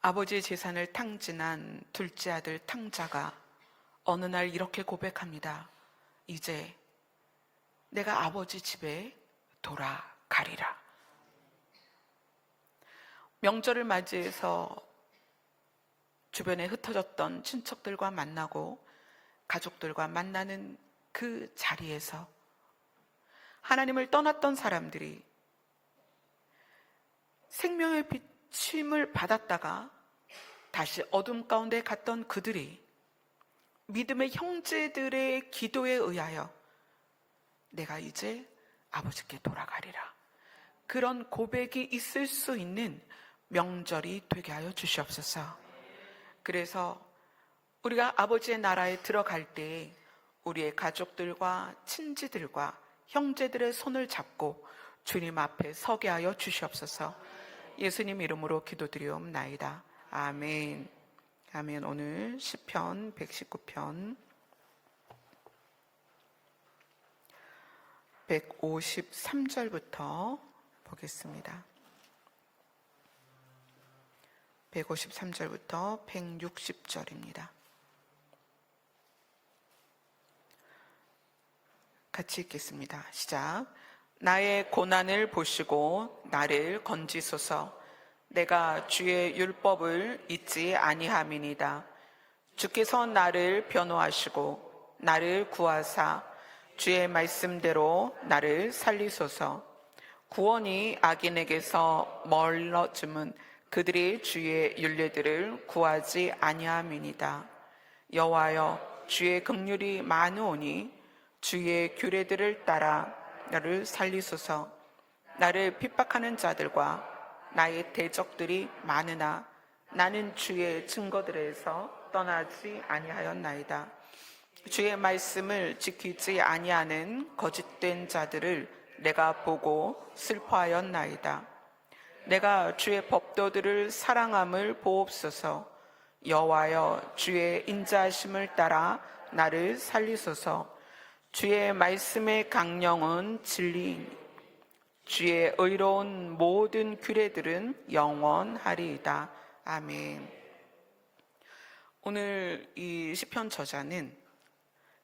아버지의 재산을 탕진한 둘째 아들 탕자가 어느 날 이렇게 고백합니다. 이제 내가 아버지 집에 돌아가리라. 명절을 맞이해서 주변에 흩어졌던 친척들과 만나고 가족들과 만나는 그 자리에서 하나님을 떠났던 사람들이 생명의 비침을 받았다가 다시 어둠 가운데 갔던 그들이 믿음의 형제들의 기도에 의하여 내가 이제 아버지께 돌아가리라, 그런 고백이 있을 수 있는 명절이 되게 하여 주시옵소서. 그래서 우리가 아버지의 나라에 들어갈 때 우리의 가족들과 친지들과 형제들의 손을 잡고 주님 앞에 서게 하여 주시옵소서. 예수님 이름으로 기도드리옵나이다. 아멘. 아멘. 오늘 시편 119편 153절부터 보겠습니다. 153절부터 160절입니다. 같이 읽겠습니다. 시작. 나의 고난을 보시고 나를 건지소서. 내가 주의 율법을 잊지 아니함이니이다. 주께서 나를 변호하시고 나를 구하사 주의 말씀대로 나를 살리소서. 구원이 악인에게서 멀어짐은 그들이 주의 율례들을 구하지 아니함이니이다. 여호와여, 주의 긍휼이 많으오니 주의 규례들을 따라 나를 살리소서. 나를 핍박하는 자들과 나의 대적들이 많으나 나는 주의 증거들에서 떠나지 아니하였나이다. 주의 말씀을 지키지 아니하는 거짓된 자들을 내가 보고 슬퍼하였나이다. 내가 주의 법도들을 사랑함을 보옵소서. 여호와여, 주의 인자하심을 따라 나를 살리소서. 주의 말씀의 강령은 진리이니 주의 의로운 모든 규례들은 영원하리이다. 아멘. 오늘 이 시편 저자는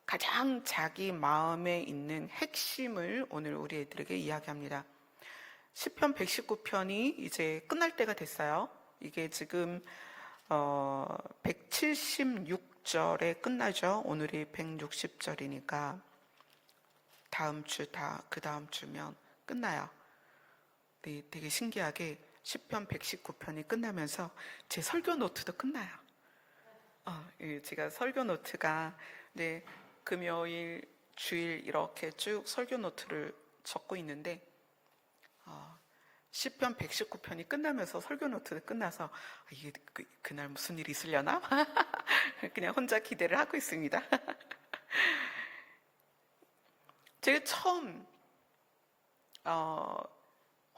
가장 자기 마음에 있는 핵심을 오늘 우리 애들에게 이야기합니다. 시편 119편이 이제 끝날 때가 됐어요. 이게 지금 176절에 끝나죠. 오늘이 160절이니까 다음 주 그 다음 주면 끝나요. 네, 되게 신기하게 시편 119편이 끝나면서 제 설교 노트도 끝나요. 제가 설교 노트가 금요일, 주일 이렇게 쭉 설교 노트를 적고 있는데 시편 119편이 끝나면서 설교 노트가 끝나서 이게 그날 무슨 일이 있으려나? 그냥 혼자 기대를 하고 있습니다. 제가 처음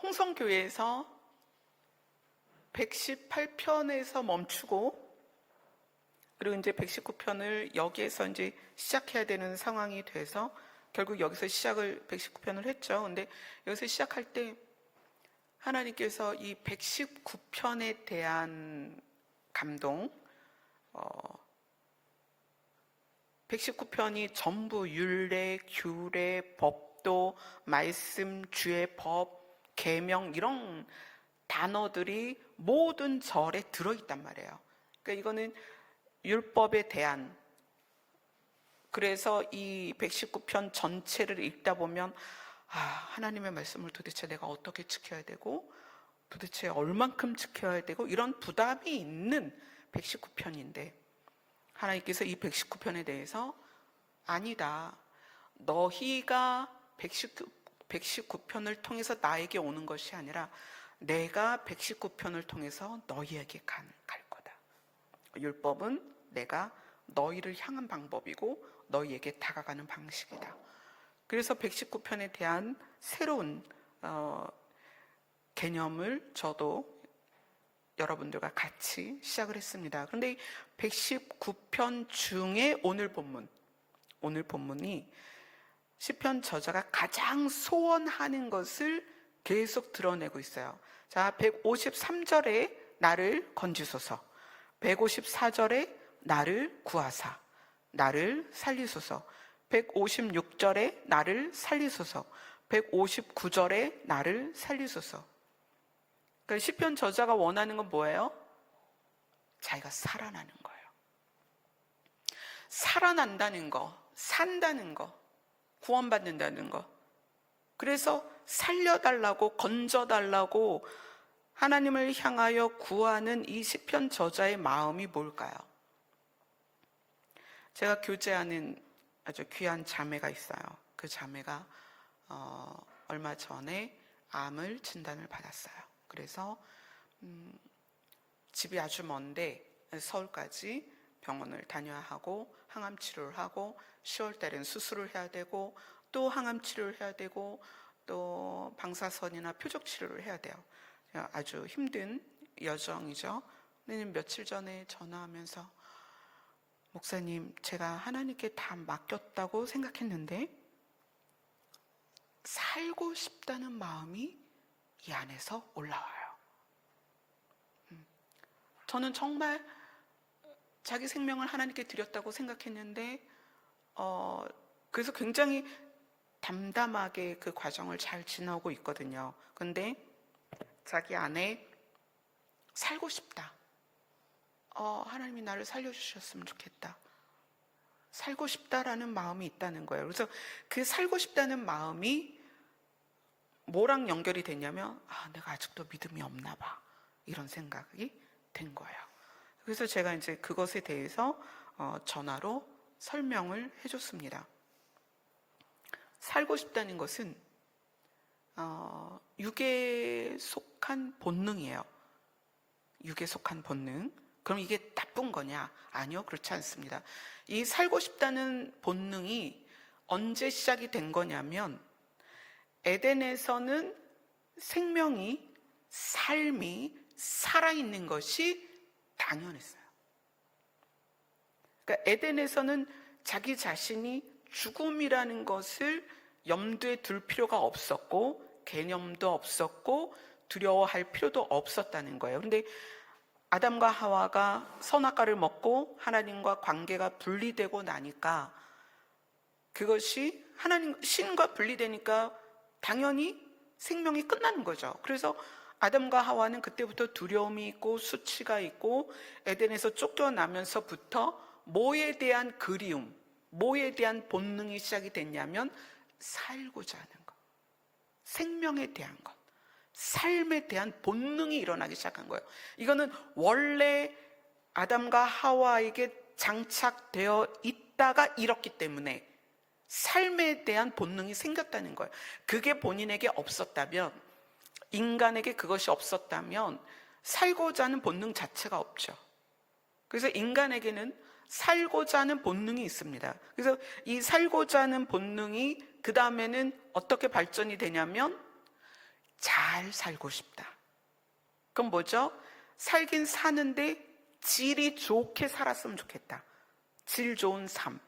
홍성교회에서 118편에서 멈추고 그리고 이제 119편을 여기에서 이제 시작해야 되는 상황이 돼서 결국 여기서 시작을 119편을 했죠. 근데 여기서 시작할 때 하나님께서 이 119편에 대한 감동, 119편이 전부 율례, 규례, 법도, 말씀, 주의 법, 계명 이런 단어들이 모든 절에 들어있단 말이에요. 그러니까 이거는 율법에 대한, 그래서 이 119편 전체를 읽다 보면 하나님의 말씀을 도대체 내가 어떻게 지켜야 되고 도대체 얼만큼 지켜야 되고 이런 부담이 있는 119편인데 하나님께서 이 119편에 대해서 아니다, 너희가 119편을 통해서 나에게 오는 것이 아니라 내가 119편을 통해서 너희에게 갈 거다. 율법은 내가 너희를 향한 방법이고 너희에게 다가가는 방식이다. 그래서 119편에 대한 새로운 개념을 저도 여러분들과 같이 시작을 했습니다. 그런데 이 119편 중에 오늘 본문이 시편 저자가 가장 소원하는 것을 계속 드러내고 있어요. 자, 153절에 나를 건지소서. 154절에 나를 구하사 나를 살리소서. 156절에 나를 살리소서. 159절에 나를 살리소서. 그러니까 시편 저자가 원하는 건 뭐예요? 자기가 살아나는 거예요. 살아난다는 거, 산다는 거, 구원받는다는 거. 그래서 살려달라고, 건져달라고 하나님을 향하여 구하는 이 시편 저자의 마음이 뭘까요? 제가 교제하는 아주 귀한 자매가 있어요. 그 자매가 얼마 전에 암을 진단을 받았어요. 그래서 집이 아주 먼데 서울까지 병원을 다녀야 하고 항암 치료를 하고 10월 달엔 수술을 해야 되고 또 항암 치료를 해야 되고 또 방사선이나 표적 치료를 해야 돼요. 아주 힘든 여정이죠. 근데 며칠 전에 전화하면서 목사님, 제가 하나님께 다 맡겼다고 생각했는데 살고 싶다는 마음이 이 안에서 올라와요. 저는 정말 자기 생명을 하나님께 드렸다고 생각했는데 그래서 굉장히 담담하게 그 과정을 잘 지나오고 있거든요. 근데 자기 안에 살고 싶다. 하나님이 나를 살려주셨으면 좋겠다. 살고 싶다라는 마음이 있다는 거예요. 그래서 그 살고 싶다는 마음이 뭐랑 연결이 됐냐면 내가 아직도 믿음이 없나 봐. 이런 생각이 된 거예요. 그래서 제가 이제 그것에 대해서 전화로 설명을 해줬습니다. 살고 싶다는 것은 육에 속한 본능이에요. 육에 속한 본능. 그럼 이게 나쁜 거냐? 아니요, 그렇지 않습니다. 이 살고 싶다는 본능이 언제 시작이 된 거냐면 에덴에서는 생명이, 삶이 살아있는 것이 당연했어요. 그러니까 에덴에서는 자기 자신이 죽음이라는 것을 염두에 둘 필요가 없었고 개념도 없었고 두려워할 필요도 없었다는 거예요. 그런데 아담과 하와가 선악과를 먹고 하나님과 관계가 분리되고 나니까 그것이 하나님, 신과 분리되니까 당연히 생명이 끝나는 거죠. 그래서 아담과 하와는 그때부터 두려움이 있고 수치가 있고 에덴에서 쫓겨나면서부터 뭐에 대한 그리움, 뭐에 대한 본능이 시작이 됐냐면 살고자 하는 것, 생명에 대한 것, 삶에 대한 본능이 일어나기 시작한 거예요. 이거는 원래 아담과 하와에게 장착되어 있다가 잃었기 때문에 삶에 대한 본능이 생겼다는 거예요. 그게 본인에게 없었다면, 인간에게 그것이 없었다면 살고자 하는 본능 자체가 없죠. 그래서 인간에게는 살고자 하는 본능이 있습니다. 그래서 이 살고자 하는 본능이 그 다음에는 어떻게 발전이 되냐면 잘 살고 싶다. 그럼 뭐죠? 살긴 사는데 질이 좋게 살았으면 좋겠다. 질 좋은 삶.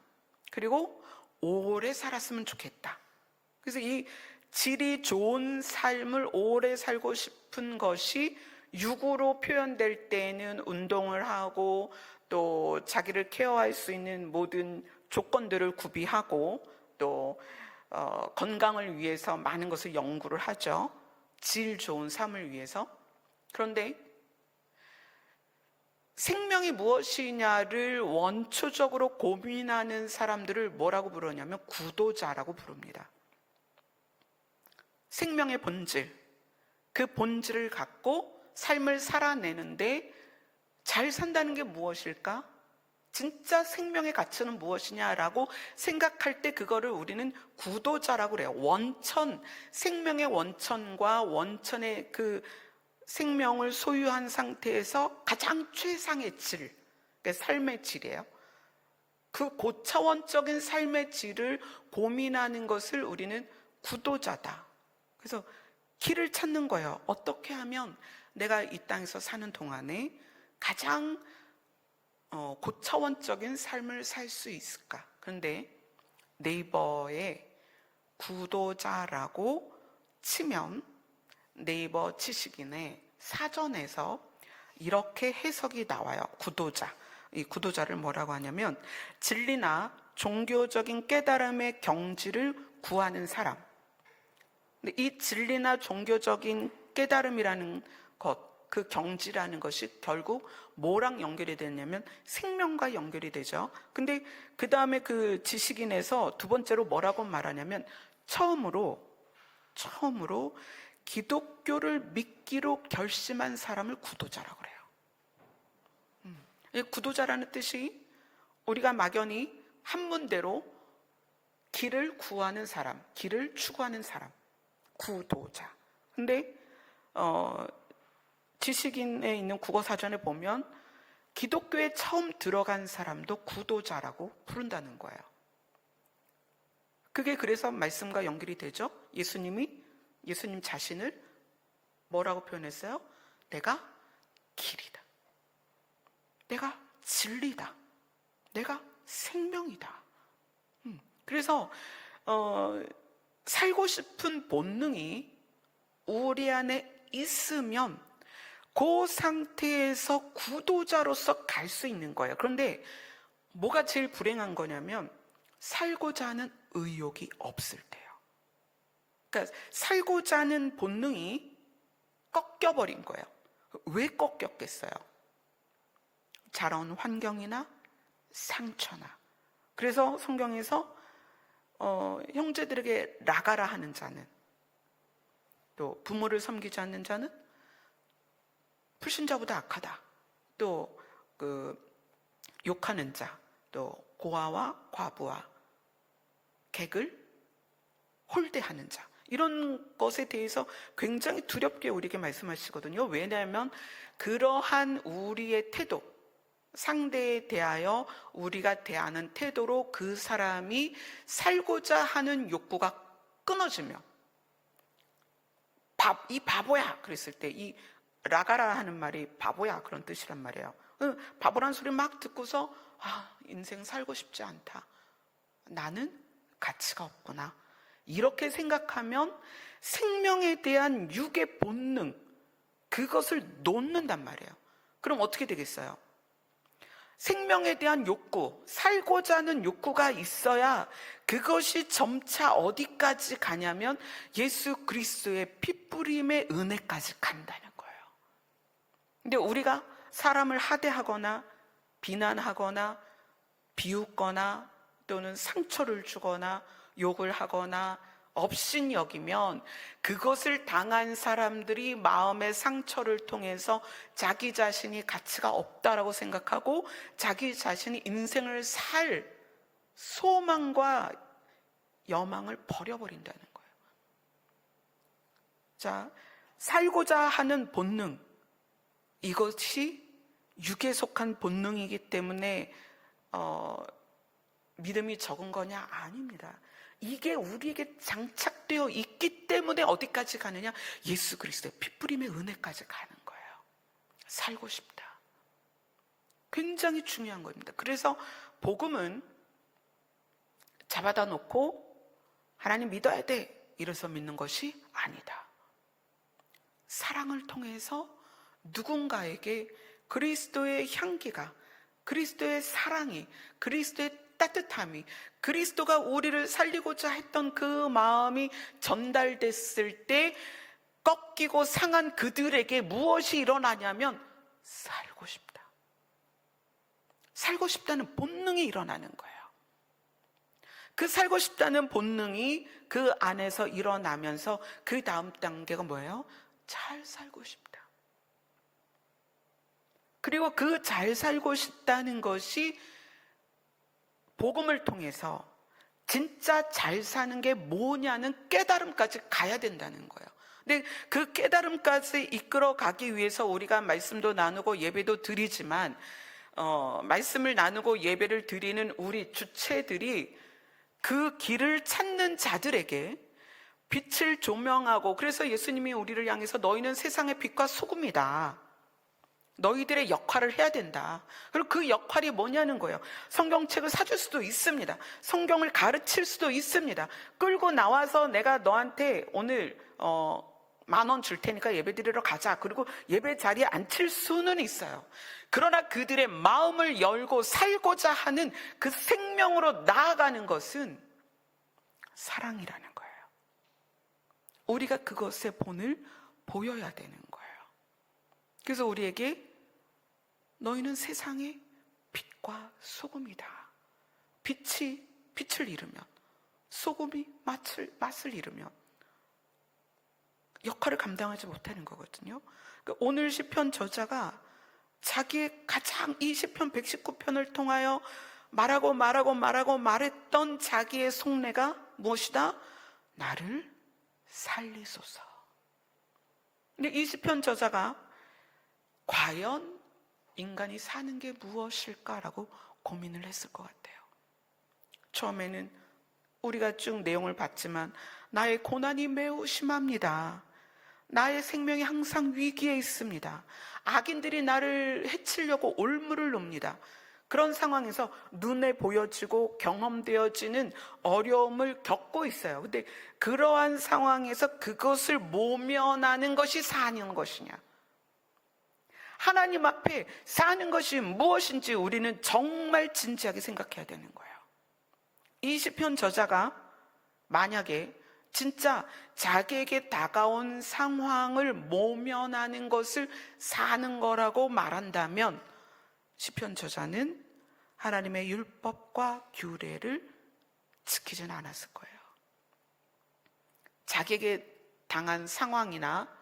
그리고 오래 살았으면 좋겠다. 그래서 이 질이 좋은 삶을 오래 살고 싶은 것이 육으로 표현될 때는 운동을 하고 또 자기를 케어할 수 있는 모든 조건들을 구비하고 또 건강을 위해서 많은 것을 연구를 하죠. 질 좋은 삶을 위해서. 그런데 생명이 무엇이냐를 원초적으로 고민하는 사람들을 뭐라고 부르냐면 구도자라고 부릅니다. 생명의 본질, 그 본질을 갖고 삶을 살아내는데 잘 산다는 게 무엇일까? 진짜 생명의 가치는 무엇이냐라고 생각할 때 그거를 우리는 구도자라고 그래요. 원천, 생명의 원천과 원천의 그 생명을 소유한 상태에서 가장 최상의 질, 그러니까 삶의 질이에요. 그 고차원적인 삶의 질을 고민하는 것을 우리는 구도자다. 그래서 길을 찾는 거예요. 어떻게 하면 내가 이 땅에서 사는 동안에 가장 고차원적인 삶을 살 수 있을까? 그런데 네이버에 구도자라고 치면 네이버 치식인의 사전에서 이렇게 해석이 나와요. 구도자. 이 구도자를 뭐라고 하냐면 진리나 종교적인 깨달음의 경지를 구하는 사람. 근데 이 진리나 종교적인 깨달음이라는 것, 그 경지라는 것이 결국 뭐랑 연결이 되냐면 생명과 연결이 되죠. 근데 그 다음에 그 지식인에서 두 번째로 뭐라고 말하냐면 처음으로 기독교를 믿기로 결심한 사람을 구도자라고 그래요. 이 구도자라는 뜻이 우리가 막연히 한문대로 길을 구하는 사람, 길을 추구하는 사람, 구도자. 근데 지식인에 있는 국어사전에 보면 기독교에 처음 들어간 사람도 구도자라고 부른다는 거예요. 그게 그래서 말씀과 연결이 되죠. 예수님 자신을 뭐라고 표현했어요? 내가 길이다. 내가 진리다. 내가 생명이다. 그래서 살고 싶은 본능이 우리 안에 있으면 그 상태에서 구도자로서 갈 수 있는 거예요. 그런데 뭐가 제일 불행한 거냐면 살고자 하는 의욕이 없을 때요. 그러니까 살고자 하는 본능이 꺾여버린 거예요. 왜 꺾였겠어요? 자라온 환경이나 상처나. 그래서 성경에서 형제들에게 나가라 하는 자는, 또 부모를 섬기지 않는 자는 불신자보다 악하다. 또 욕하는 자, 또 고아와 과부와 객을 홀대하는 자, 이런 것에 대해서 굉장히 두렵게 우리에게 말씀하시거든요. 왜냐하면 그러한 우리의 태도, 상대에 대하여 우리가 대하는 태도로 그 사람이 살고자 하는 욕구가 끊어지며, 이 바보야 그랬을 때 이 라가라 하는 말이 바보야 그런 뜻이란 말이에요. 바보란 소리 막 듣고서 인생 살고 싶지 않다, 나는 가치가 없구나, 이렇게 생각하면 생명에 대한 육의 본능, 그것을 놓는단 말이에요. 그럼 어떻게 되겠어요? 생명에 대한 욕구, 살고자 하는 욕구가 있어야 그것이 점차 어디까지 가냐면 예수 그리스도의 피뿌림의 은혜까지 간다는 거예요. 근데 우리가 사람을 하대하거나 비난하거나 비웃거나 또는 상처를 주거나 욕을 하거나 업신여기면 그것을 당한 사람들이 마음의 상처를 통해서 자기 자신이 가치가 없다라고 생각하고 자기 자신이 인생을 살 소망과 여망을 버려버린다는 거예요. 자, 살고자 하는 본능, 이것이 육에 속한 본능이기 때문에 믿음이 적은 거냐? 아닙니다. 이게 우리에게 장착되어 있기 때문에 어디까지 가느냐? 예수 그리스도의 피뿌림의 은혜까지 가는 거예요. 살고 싶다. 굉장히 중요한 겁니다. 그래서 복음은 잡아다 놓고 하나님 믿어야 돼 이래서 믿는 것이 아니다. 사랑을 통해서 누군가에게 그리스도의 향기가, 그리스도의 사랑이, 그리스도의 따뜻함이, 그리스도가 우리를 살리고자 했던 그 마음이 전달됐을 때 꺾이고 상한 그들에게 무엇이 일어나냐면 살고 싶다. 살고 싶다는 본능이 일어나는 거예요. 그 살고 싶다는 본능이 그 안에서 일어나면서 그 다음 단계가 뭐예요? 잘 살고 싶다. 그리고 그 잘 살고 싶다는 것이 복음을 통해서 진짜 잘 사는 게 뭐냐는 깨달음까지 가야 된다는 거예요. 근데 그 깨달음까지 이끌어 가기 위해서 우리가 말씀도 나누고 예배도 드리지만 말씀을 나누고 예배를 드리는 우리 주체들이 그 길을 찾는 자들에게 빛을 조명하고, 그래서 예수님이 우리를 향해서 너희는 세상의 빛과 소금이다, 너희들의 역할을 해야 된다. 그리고 그 역할이 뭐냐는 거예요. 성경책을 사줄 수도 있습니다. 성경을 가르칠 수도 있습니다. 끌고 나와서 내가 너한테 오늘 10,000원 줄 테니까 예배 드리러 가자. 그리고 예배 자리에 앉힐 수는 있어요. 그러나 그들의 마음을 열고 살고자 하는 그 생명으로 나아가는 것은 사랑이라는 거예요. 우리가 그것의 본을 보여야 되는 거예요. 그래서 우리에게 너희는 세상의 빛과 소금이다. 빛이 빛을 잃으면, 소금이 맛을 잃으면 역할을 감당하지 못하는 거거든요. 오늘 시편 저자가 자기의 가장 이 시편 119편을 통하여 말했던 자기의 속내가 무엇이다? 나를 살리소서. 근데 이 시편 저자가 과연 인간이 사는 게 무엇일까라고 고민을 했을 것 같아요. 처음에는 우리가 쭉 내용을 봤지만 나의 고난이 매우 심합니다. 나의 생명이 항상 위기에 있습니다. 악인들이 나를 해치려고 올무를 놉니다. 그런 상황에서 눈에 보여지고 경험되어지는 어려움을 겪고 있어요. 근데 그러한 상황에서 그것을 모면하는 것이 사는 것이냐? 하나님 앞에 사는 것이 무엇인지 우리는 정말 진지하게 생각해야 되는 거예요. 이 시편 저자가 만약에 진짜 자기에게 다가온 상황을 모면하는 것을 사는 거라고 말한다면 시편 저자는 하나님의 율법과 규례를 지키진 않았을 거예요. 자기에게 당한 상황이나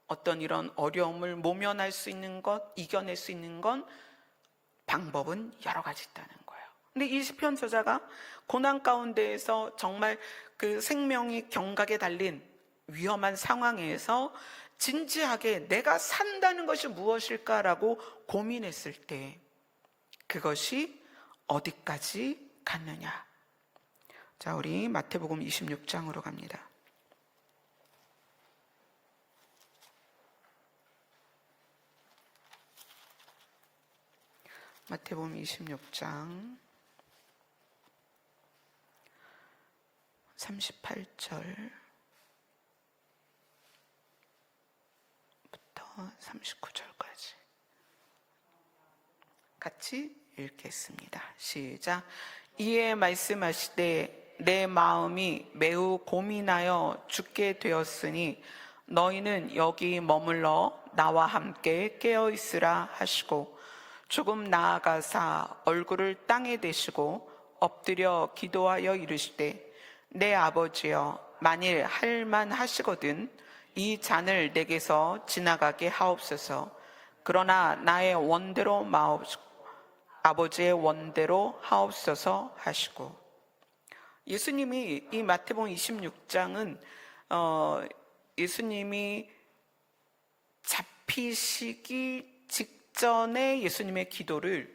어떤 이런 어려움을 모면할 수 있는 것, 이겨낼 수 있는 건 방법은 여러 가지 있다는 거예요. 근데 이 시편 저자가 고난 가운데에서 정말 그 생명이 경각에 달린 위험한 상황에서 진지하게 내가 산다는 것이 무엇일까라고 고민했을 때 그것이 어디까지 갔느냐? 자, 우리 마태복음 26장으로 갑니다. 마태복음 26장 38절부터 39절까지 같이 읽겠습니다. 시작. 이에 말씀하시되 내 마음이 매우 고민하여 죽게 되었으니 너희는 여기 머물러 나와 함께 깨어 있으라 하시고 조금 나아가사 얼굴을 땅에 대시고 엎드려 기도하여 이르시되 내 아버지여 만일 할 만하시거든 이 잔을 내게서 지나가게 하옵소서. 그러나 나의 원대로 마옵소서 아버지의 원대로 하옵소서 하시고, 예수님이 이 마태복음 26장은 예수님이 잡히시기 직전에 예수님의 기도를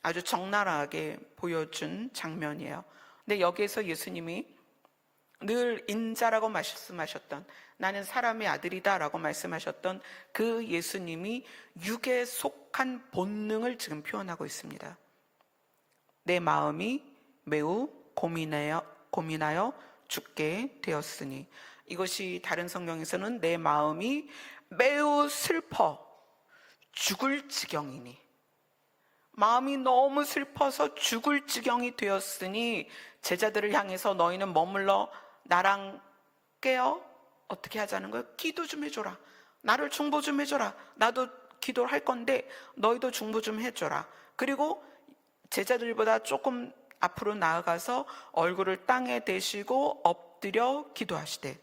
아주 적나라하게 보여준 장면이에요. 근데 여기에서 예수님이 늘 인자라고 말씀하셨던, 나는 사람의 아들이다 라고 말씀하셨던 그 예수님이 육에 속한 본능을 지금 표현하고 있습니다. 내 마음이 매우 고민하여 죽게 되었으니, 이것이 다른 성경에서는 내 마음이 매우 슬퍼 죽을 지경이니, 마음이 너무 슬퍼서 죽을 지경이 되었으니 제자들을 향해서 너희는 머물러 나랑 깨어 어떻게 하자는 거예요? 기도 좀 해줘라. 나를 중보 좀 해줘라. 나도 기도를 할 건데 너희도 중보 좀 해줘라. 그리고 제자들보다 조금 앞으로 나아가서 얼굴을 땅에 대시고 엎드려 기도하시되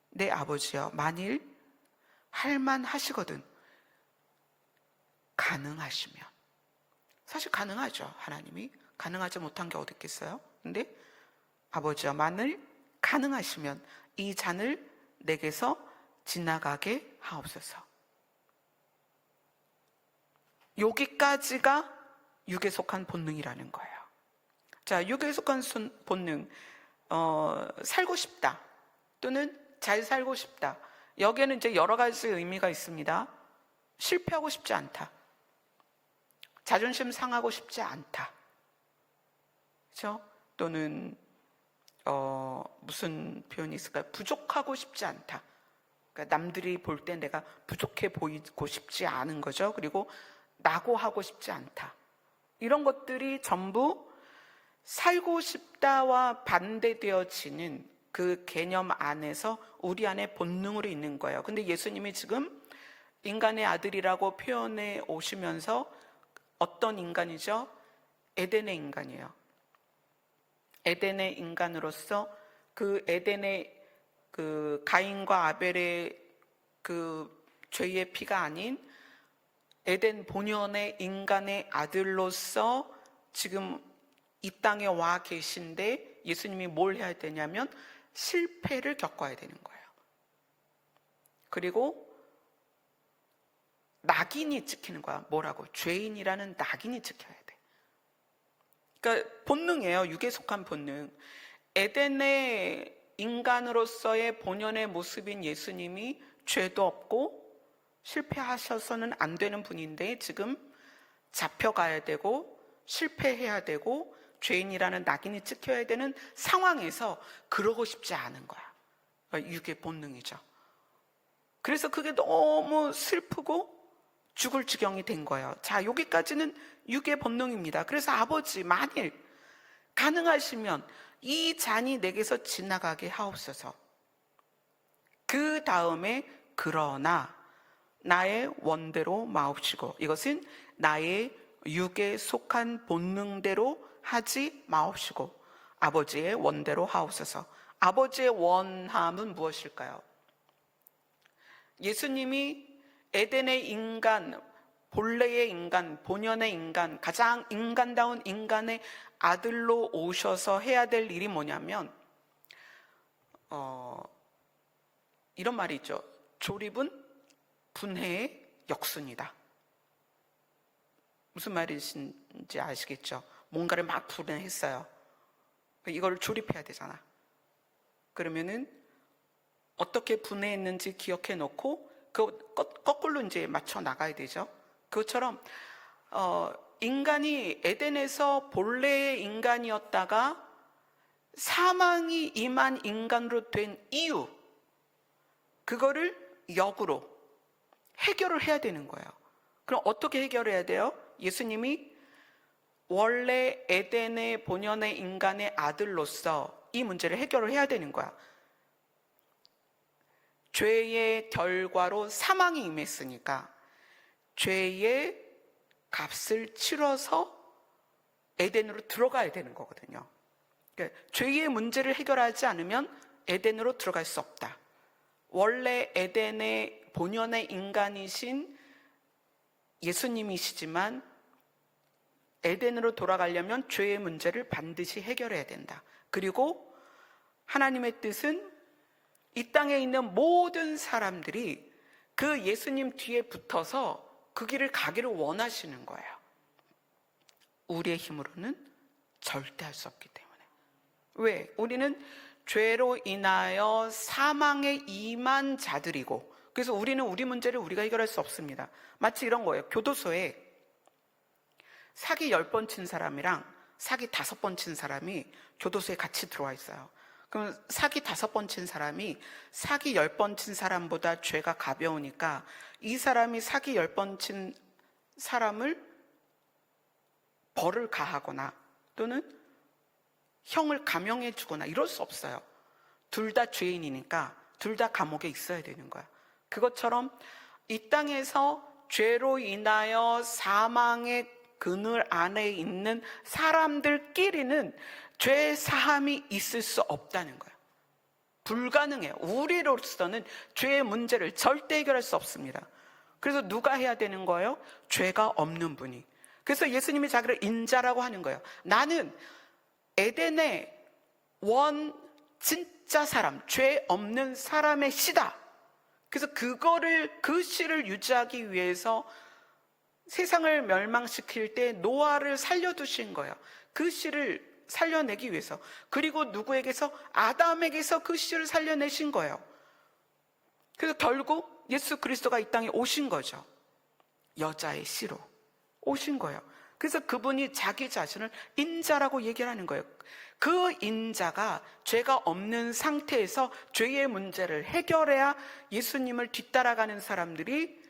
내 아버지여 만일 할만하시거든 가능하시면, 사실 가능하죠. 하나님이 가능하지 못한 게 어디 있겠어요? 근데 아버지여 만일 가능하시면 이 잔을 내게서 지나가게 하옵소서. 여기까지가 육에 속한 본능이라는 거예요. 자, 육에 속한 본능, 살고 싶다 또는 잘 살고 싶다, 여기에는 이제 여러 가지 의미가 있습니다. 실패하고 싶지 않다, 자존심 상하고 싶지 않다, 그렇죠? 또는 무슨 표현이 있을까요? 부족하고 싶지 않다. 그러니까 남들이 볼 때 내가 부족해 보이고 싶지 않은 거죠. 그리고 나고 하고 싶지 않다. 이런 것들이 전부 살고 싶다와 반대되어지는 그 개념 안에서 우리 안에 본능으로 있는 거예요. 근데 예수님이 지금 인간의 아들이라고 표현해 오시면서 어떤 인간이죠? 에덴의 인간이에요. 에덴의 인간으로서 그 에덴의 그 가인과 아벨의 그 죄의 피가 아닌 에덴 본연의 인간의 아들로서 지금 이 땅에 와 계신데 예수님이 뭘 해야 되냐면 실패를 겪어야 되는 거예요. 그리고 낙인이 찍히는 거야. 뭐라고? 죄인이라는 낙인이 찍혀야 돼. 그러니까 본능이에요. 육에 속한 본능. 에덴의 인간으로서의 본연의 모습인 예수님이 죄도 없고 실패하셔서는 안 되는 분인데 지금 잡혀가야 되고 실패해야 되고 죄인이라는 낙인이 찍혀야 되는 상황에서 그러고 싶지 않은 거야. 그러니까 육의 본능이죠. 그래서 그게 너무 슬프고 죽을 지경이 된 거예요. 자, 여기까지는 육의 본능입니다. 그래서 아버지, 만일 가능하시면 이 잔이 내게서 지나가게 하옵소서. 그 다음에 그러나 나의 원대로 마옵시고, 이것은 나의 육에 속한 본능대로 하지 마옵시고 아버지의 원대로 하옵소서. 아버지의 원함은 무엇일까요? 예수님이 에덴의 인간, 본래의 인간, 본연의 인간, 가장 인간다운 인간의 아들로 오셔서 해야 될 일이 뭐냐면 이런 말이 있죠. 조립은 분해의 역순이다. 무슨 말인지 아시겠죠? 뭔가를 막 분해했어요. 이걸 조립해야 되잖아. 그러면은 어떻게 분해했는지 기억해 놓고 그 거꾸로 이제 맞춰 나가야 되죠. 그것처럼 인간이 에덴에서 본래의 인간이었다가 사망이 임한 인간으로 된 이유, 그거를 역으로 해결을 해야 되는 거예요. 그럼 어떻게 해결해야 돼요? 예수님이 원래 에덴의 본연의 인간의 아들로서 이 문제를 해결을 해야 되는 거야. 죄의 결과로 사망이 임했으니까 죄의 값을 치러서 에덴으로 들어가야 되는 거거든요. 그러니까 죄의 문제를 해결하지 않으면 에덴으로 들어갈 수 없다. 원래 에덴의 본연의 인간이신 예수님이시지만 에덴으로 돌아가려면 죄의 문제를 반드시 해결해야 된다. 그리고 하나님의 뜻은 이 땅에 있는 모든 사람들이 그 예수님 뒤에 붙어서 그 길을 가기를 원하시는 거예요. 우리의 힘으로는 절대 할 수 없기 때문에. 왜? 우리는 죄로 인하여 사망에 임한 자들이고, 그래서 우리는 우리 문제를 우리가 해결할 수 없습니다. 마치 이런 거예요. 교도소에 사기 10번 친 사람이랑 사기 5번 친 사람이 교도소에 같이 들어와 있어요. 그럼 사기 5번 친 사람이 사기 10번 친 사람보다 죄가 가벼우니까 이 사람이 사기 10번 친 사람을 벌을 가하거나 또는 형을 감형해 주거나 이럴 수 없어요. 둘 다 죄인이니까 둘 다 감옥에 있어야 되는 거야. 그것처럼 이 땅에서 죄로 인하여 사망의 그늘 안에 있는 사람들끼리는 죄 사함이 있을 수 없다는 거예요. 불가능해요. 우리로서는 죄의 문제를 절대 해결할 수 없습니다. 그래서 누가 해야 되는 거예요? 죄가 없는 분이. 그래서 예수님이 자기를 인자라고 하는 거예요. 나는 에덴의 진짜 사람, 죄 없는 사람의 씨다. 그래서 그 씨를 유지하기 위해서 세상을 멸망시킬 때 노아를 살려두신 거예요. 그 씨를 살려내기 위해서. 그리고 누구에게서? 아담에게서 그 씨를 살려내신 거예요. 그래서 결국 예수 그리스도가 이 땅에 오신 거죠. 여자의 씨로 오신 거예요. 그래서 그분이 자기 자신을 인자라고 얘기를 하는 거예요. 그 인자가 죄가 없는 상태에서 죄의 문제를 해결해야 예수님을 뒤따라가는 사람들이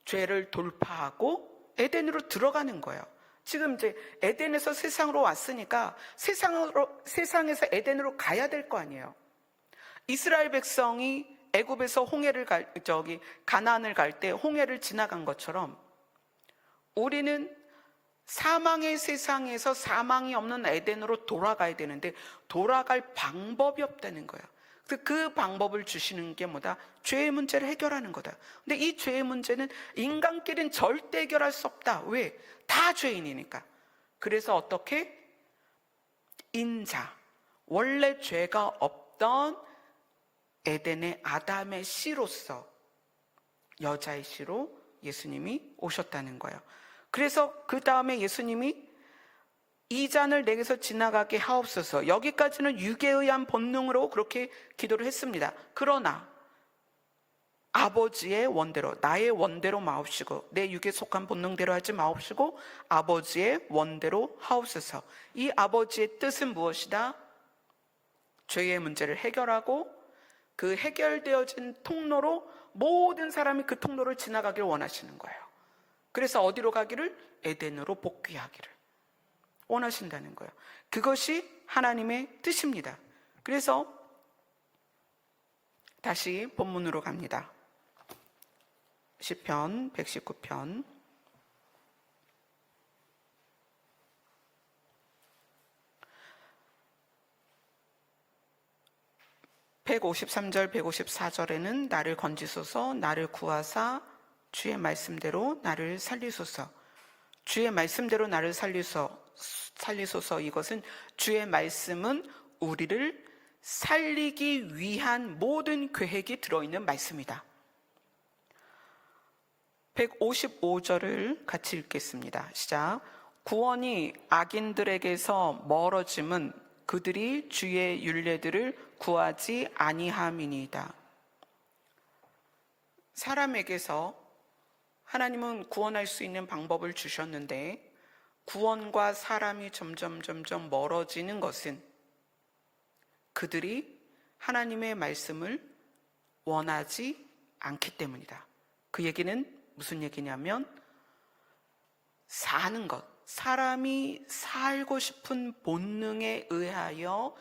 죄를 돌파하고 에덴으로 들어가는 거예요. 지금 이제 에덴에서 세상으로 왔으니까 세상에서 에덴으로 가야 될 거 아니에요. 이스라엘 백성이 애굽에서 가나안을 갈 때 홍해를 지나간 것처럼 우리는 사망의 세상에서 사망이 없는 에덴으로 돌아가야 되는데 돌아갈 방법이 없다는 거예요. 그 방법을 주시는 게 뭐다? 죄의 문제를 해결하는 거다. 근데 이 죄의 문제는 인간끼리는 절대 해결할 수 없다. 왜? 다 죄인이니까. 그래서 어떻게? 인자, 원래 죄가 없던 에덴의 아담의 씨로서, 여자의 씨로 예수님이 오셨다는 거예요. 그래서 그 다음에 예수님이 이 잔을 내게서 지나가게 하옵소서. 여기까지는 육에 의한 본능으로 그렇게 기도를 했습니다. 그러나 아버지의 원대로, 나의 원대로 마옵시고 내 육에 속한 본능대로 하지 마옵시고 아버지의 원대로 하옵소서. 이 아버지의 뜻은 무엇이다? 죄의 문제를 해결하고 그 해결되어진 통로로 모든 사람이 그 통로를 지나가길 원하시는 거예요. 그래서 어디로 가기를? 에덴으로 복귀하기를 원하신다는 거예요. 그것이 하나님의 뜻입니다. 그래서 다시 본문으로 갑니다. 시편 119편 153절 154절에는 나를 건지소서, 나를 구하사 주의 말씀대로 나를 살리소서. 주의 말씀대로 나를 살리소서. 이것은 주의 말씀은 우리를 살리기 위한 모든 계획이 들어있는 말씀이다. 155절을 같이 읽겠습니다. 시작. 구원이 악인들에게서 멀어짐은 그들이 주의 율례들을 구하지 아니함이니이다. 사람에게서 하나님은 구원할 수 있는 방법을 주셨는데 구원과 사람이 점점 멀어지는 것은 그들이 하나님의 말씀을 원하지 않기 때문이다. 그 얘기는 무슨 얘기냐면 사는 것, 사람이 살고 싶은 본능에 의하여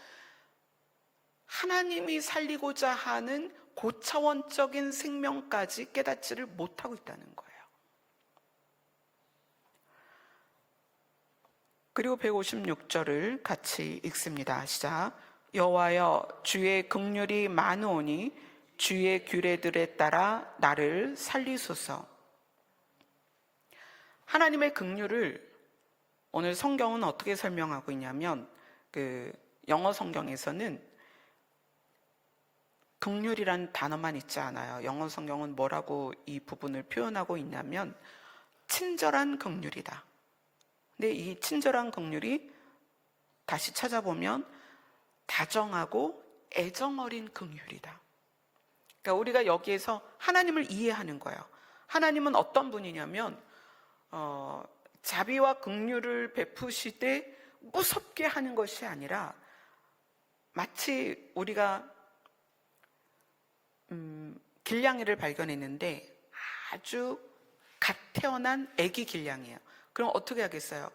하나님이 살리고자 하는 고차원적인 생명까지 깨닫지를 못하고 있다는 거예요. 그리고 156절을 같이 읽습니다. 시작. 여호와여 주의 긍휼이 많으오니 주의 규례들에 따라 나를 살리소서. 하나님의 긍휼을 오늘 성경은 어떻게 설명하고 있냐면 영어 성경에서는 긍휼이란 단어만 있지 않아요. 영어 성경은 뭐라고 이 부분을 표현하고 있냐면 친절한 긍휼이다. 근데 이 친절한 긍휼이 다시 찾아보면 다정하고 애정어린 긍휼이다. 그러니까 우리가 여기에서 하나님을 이해하는 거예요. 하나님은 어떤 분이냐면 자비와 긍휼을 베푸시되 무섭게 하는 것이 아니라 마치 우리가 길냥이를 발견했는데 아주 갓 태어난 아기 길냥이에요. 그럼 어떻게 하겠어요?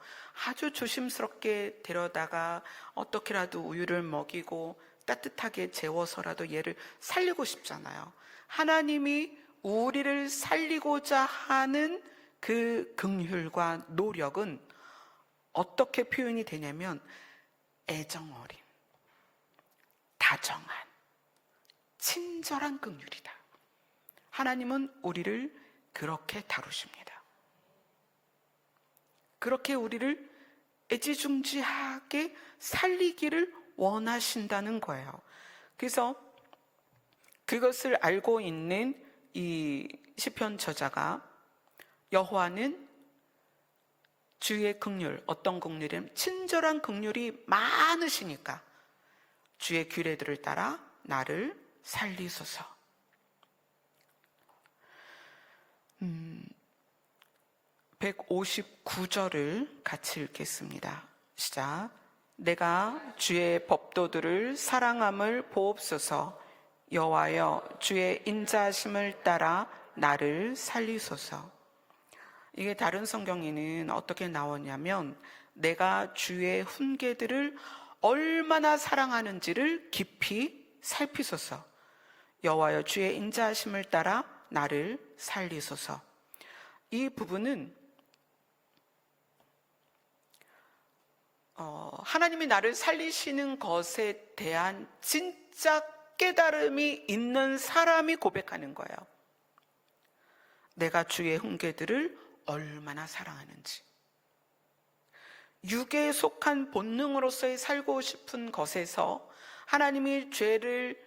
아주 조심스럽게 데려다가 어떻게라도 우유를 먹이고 따뜻하게 재워서라도 얘를 살리고 싶잖아요. 하나님이 우리를 살리고자 하는 그 긍휼과 노력은 어떻게 표현이 되냐면 애정어린, 다정한, 친절한 긍휼이다. 하나님은 우리를 그렇게 다루십니다. 그렇게 우리를 애지중지하게 살리기를 원하신다는 거예요. 그래서 그것을 알고 있는 이 시편 저자가 여호와는 주의 긍휼, 어떤 긍휼이냐면 친절한 긍휼이 많으시니까 주의 규례들을 따라 나를 살리소서. 159절을 같이 읽겠습니다. 시작. 내가 주의 법도들을 사랑함을 보옵소서. 여호와여, 주의 인자하심을 따라 나를 살리소서. 이게 다른 성경에는 어떻게 나오냐면 내가 주의 훈계들을 얼마나 사랑하는지를 깊이 살피소서. 여호와여, 주의 인자하심을 따라 나를 살리소서. 이 부분은 하나님이 나를 살리시는 것에 대한 진짜 깨달음이 있는 사람이 고백하는 거예요. 내가 주의 훈계들을 얼마나 사랑하는지. 육에 속한 본능으로서의 살고 싶은 것에서 하나님이 죄를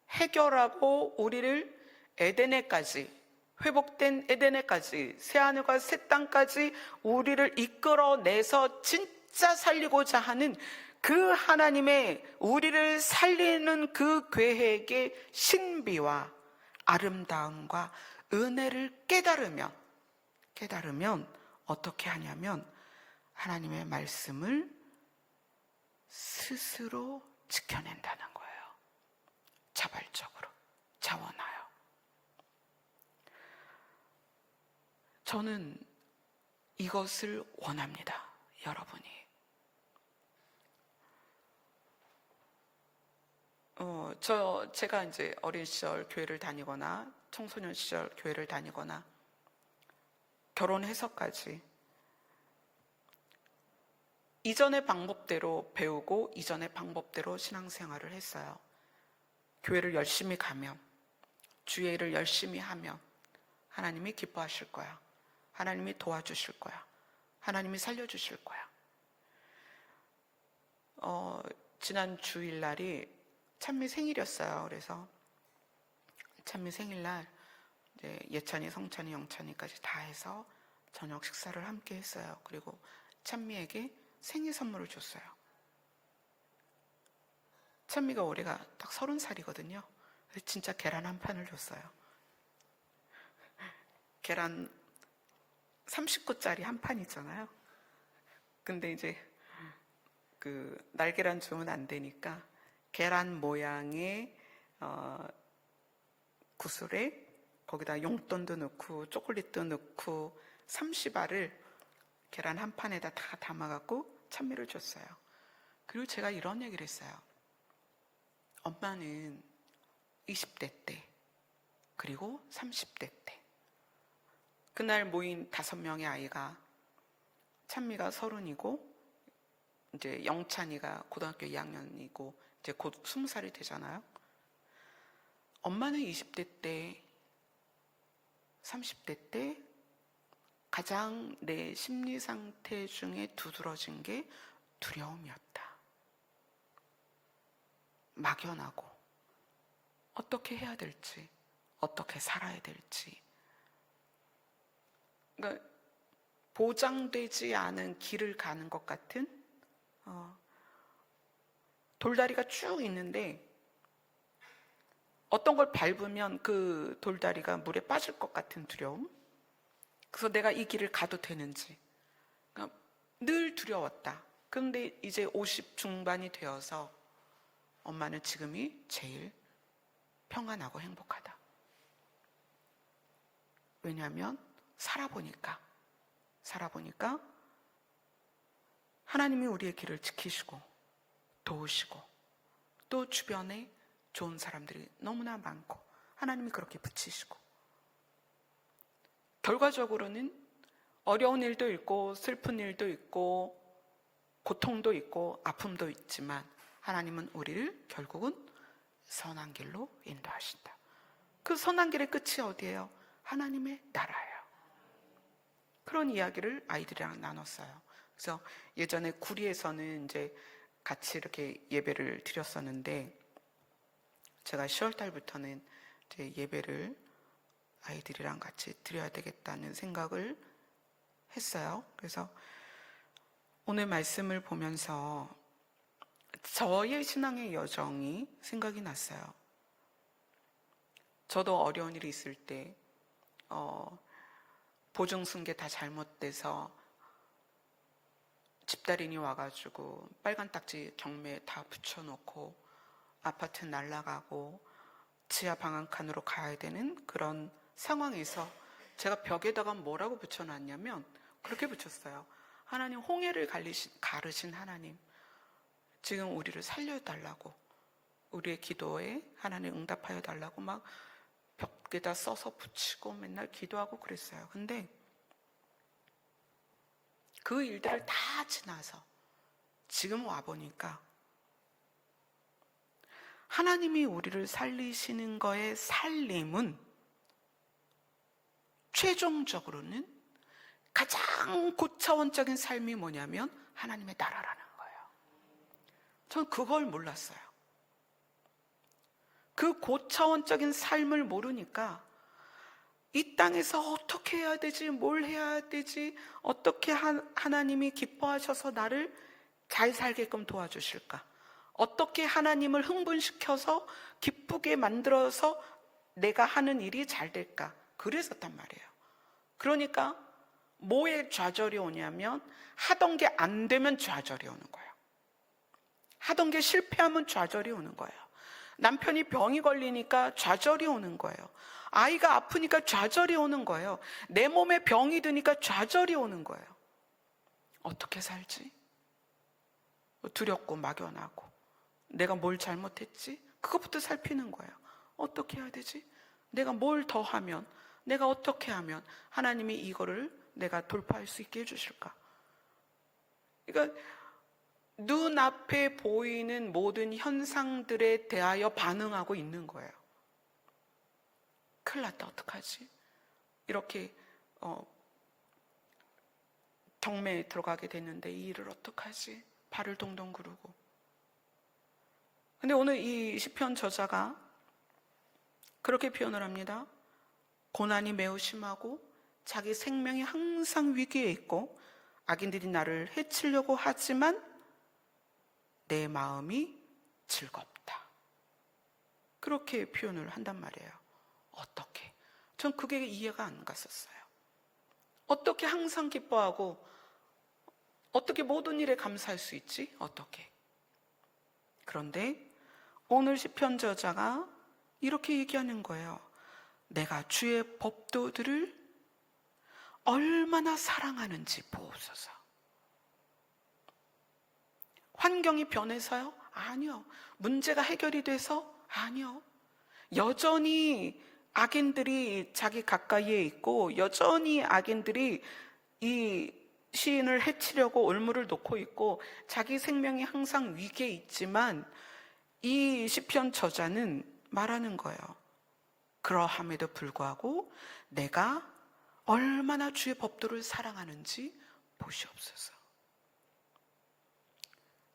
해결하고 우리를 에덴에까지, 회복된 에덴에까지, 새하늘과 새 땅까지 우리를 이끌어내서 진짜 살리고자 하는 그 하나님의 우리를 살리는 그 계획의 신비와 아름다움과 은혜를 깨달으면 어떻게 하냐면 하나님의 말씀을 스스로 지켜낸다는 거예요. 자발적으로, 자원하여. 저는 이것을 원합니다. 여러분이. 제가 이제 어린 시절 교회를 다니거나 청소년 시절 교회를 다니거나 결혼해서까지 이전의 방법대로 배우고 이전의 방법대로 신앙생활을 했어요. 교회를 열심히 가면, 주의 일을 열심히 하면 하나님이 기뻐하실 거야. 하나님이 도와주실 거야. 하나님이 살려주실 거야. 지난 주일날이 찬미 생일이었어요. 그래서 찬미 생일날 이제 예찬이, 성찬이, 영찬이까지 다 해서 저녁 식사를 함께 했어요. 그리고 찬미에게 생일 선물을 줬어요. 찬미가 올해가 딱 30살이거든요. 진짜 계란 한 판을 줬어요. 계란 30구짜리 한 판 있잖아요. 근데 이제 그 날계란 주면 안 되니까 계란 모양의 구슬에 거기다 용돈도 넣고 초콜릿도 넣고 30알을 계란 한 판에다 다 담아갖고 찬미를 줬어요. 그리고 제가 이런 얘기를 했어요. 엄마는 20대 때 그리고 30대 때 그날 모인 5명의 아이가 찬미가 30이고 이제 영찬이가 고등학교 2학년이고 이제 곧 20살이 되잖아요. 엄마는 20대 때 30대 때 가장 내 심리 상태 중에 두드러진 게 두려움이었다. 막연하고 어떻게 해야 될지, 어떻게 살아야 될지. 그러니까 보장되지 않은 길을 가는 것 같은 돌다리가 쭉 있는데 어떤 걸 밟으면 그 돌다리가 물에 빠질 것 같은 두려움. 그래서 내가 이 길을 가도 되는지. 그러니까 늘 두려웠다. 그런데 이제 50 중반이 되어서 엄마는 지금이 제일 평안하고 행복하다. 왜냐하면 살아보니까 하나님이 우리의 길을 지키시고 도우시고 또 주변에 좋은 사람들이 너무나 많고 하나님이 그렇게 붙이시고 결과적으로는 어려운 일도 있고 슬픈 일도 있고 고통도 있고 아픔도 있지만 하나님은 우리를 결국은 선한 길로 인도하신다. 그 선한 길의 끝이 어디예요? 하나님의 나라예요. 그런 이야기를 아이들이랑 나눴어요. 그래서 예전에 구리에서는 이제 같이 이렇게 예배를 드렸었는데 제가 10월 달부터는 이제 예배를 아이들이랑 같이 드려야 되겠다는 생각을 했어요. 그래서 오늘 말씀을 보면서 저의 신앙의 여정이 생각이 났어요. 저도 어려운 일이 있을 때 보증 승계 다 잘못돼서 집달인이 와가지고 빨간 딱지 경매에 다 붙여놓고 아파트 날라가고 지하 방한칸으로 가야 되는 그런 상황에서 제가 벽에다가 뭐라고 붙여놨냐면 그렇게 붙였어요. 하나님, 홍해를 가르신 하나님, 지금 우리를 살려달라고, 우리의 기도에 하나님 응답하여 달라고 막 벽에다 써서 붙이고 맨날 기도하고 그랬어요. 근데 그 일들을 다 지나서 지금 와보니까 하나님이 우리를 살리시는 거의 살림은 최종적으로는 가장 고차원적인 삶이 뭐냐면 하나님의 나라라는 거예요. 전 그걸 몰랐어요. 그 고차원적인 삶을 모르니까 이 땅에서 어떻게 해야 되지, 뭘 해야 되지, 어떻게 하나님이 기뻐하셔서 나를 잘 살게끔 도와주실까, 어떻게 하나님을 흥분시켜서 기쁘게 만들어서 내가 하는 일이 잘 될까, 그랬었단 말이에요. 그러니까 뭐에 좌절이 오냐면 하던 게 안 되면 좌절이 오는 거예요. 하던 게 실패하면 좌절이 오는 거예요. 남편이 병이 걸리니까 좌절이 오는 거예요. 아이가 아프니까 좌절이 오는 거예요. 내 몸에 병이 드니까 좌절이 오는 거예요. 어떻게 살지? 두렵고 막연하고 내가 뭘 잘못했지? 그것부터 살피는 거예요. 어떻게 해야 되지? 내가 뭘 더 하면, 내가 어떻게 하면 하나님이 이거를 내가 돌파할 수 있게 해주실까? 그러니까 눈앞에 보이는 모든 현상들에 대하여 반응하고 있는 거예요. 큰일 났다, 어떡하지? 이렇게 경매에 들어가게 됐는데 이 일을 어떡하지? 발을 동동 구르고. 근데 오늘 이 시편 저자가 그렇게 표현을 합니다. 고난이 매우 심하고 자기 생명이 항상 위기에 있고 악인들이 나를 해치려고 하지만 내 마음이 즐겁다. 그렇게 표현을 한단 말이에요. 어떻게? 전 그게 이해가 안 갔었어요. 어떻게 항상 기뻐하고 어떻게 모든 일에 감사할 수 있지? 어떻게? 그런데 오늘 시편 저자가 이렇게 얘기하는 거예요. 내가 주의 법도들을 얼마나 사랑하는지 보옵소서. 환경이 변해서요? 아니요. 문제가 해결이 돼서? 아니요. 여전히 악인들이 자기 가까이에 있고 여전히 악인들이 이 시인을 해치려고 올무를 놓고 있고 자기 생명이 항상 위기에 있지만 이 시편 저자는 말하는 거예요. 그러함에도 불구하고 내가 얼마나 주의 법도를 사랑하는지 보시옵소서.